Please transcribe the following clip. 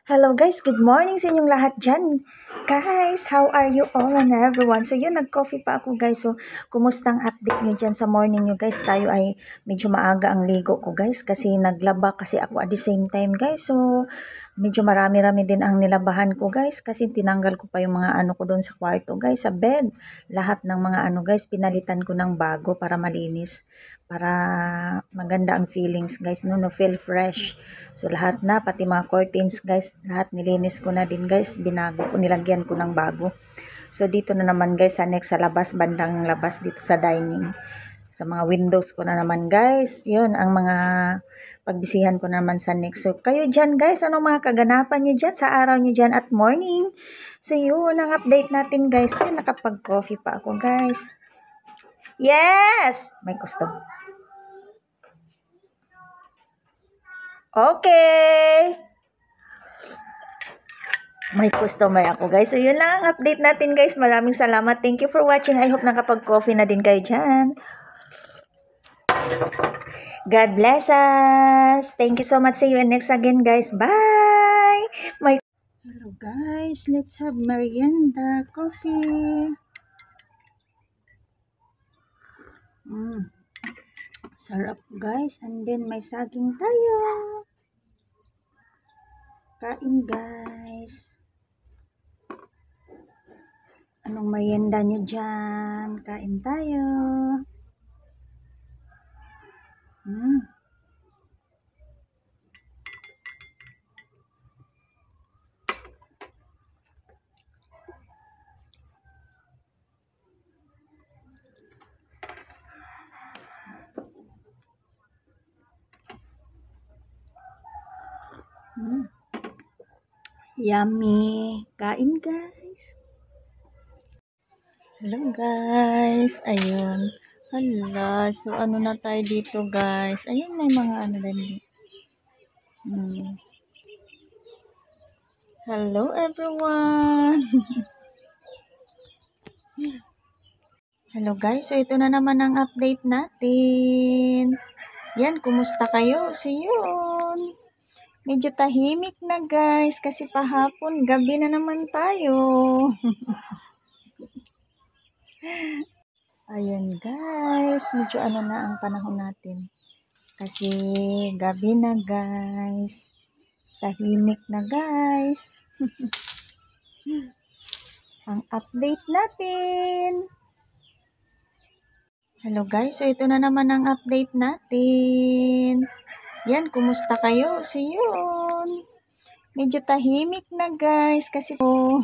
Hello guys, good morning sa inyong lahat dyan. Guys, how are you all and everyone? So yun, nag-coffee pa ako guys. So, kumusta ang update nyo dyan sa morning nyo guys? Tayo ay medyo maaga ang ligo ko guys. Kasi naglaba kasi ako at the same time guys. So, medyo marami-rami din ang nilabahan ko guys. Kasi tinanggal ko pa yung mga ano ko doon sa kwarto guys. Sa bed, lahat ng mga ano guys, pinalitan ko ng bago para malinis. Para maganda ang feelings guys. No, feel fresh. So, lahat na, pati mga curtains, guys, lahat nilinis ko na din, guys. Binago ko, nilagyan ko ng bago. So, dito na naman, guys, sa next, sa labas, bandang labas, dito sa dining. Sa mga windows ko na naman, guys. Yun, ang mga pagbisihan ko naman sa next. So, kayo dyan, guys, anong mga kaganapan nyo dyan sa araw nyo dyan at morning? So, yun, ang update natin, guys. Ay, nakapag-coffee pa ako, guys. Yes! May customer. Okay! May customer ako guys. So yun lang ang update natin guys. Maraming salamat. Thank you for watching. I hope nakapag-coffee na din kayo dyan. God bless us. Thank you so much. See you next again guys. Bye! Hello guys. Let's have merienda coffee. Sarap guys. And then may saging tayo. Kain guys. Anong merienda nyo dyan? Kain tayo. Yummy. Kain guys. Hello guys. Ayun. Hala. So ano na tayo dito guys. Ayun may mga ano din. Hello everyone. Hello guys. So ito na naman ang update natin. Yan. Kumusta kayo? So yun. Medyo tahimik na guys kasi pahapon, gabi na naman tayo. Ayun guys, medyo ano na ang panahon natin. Kasi gabi na guys. Tahimik na guys. Ang update natin. Hello guys, so ito na naman ang update natin. Yan, kumusta kayo? So yun. Medyo tahimik na guys kasi po.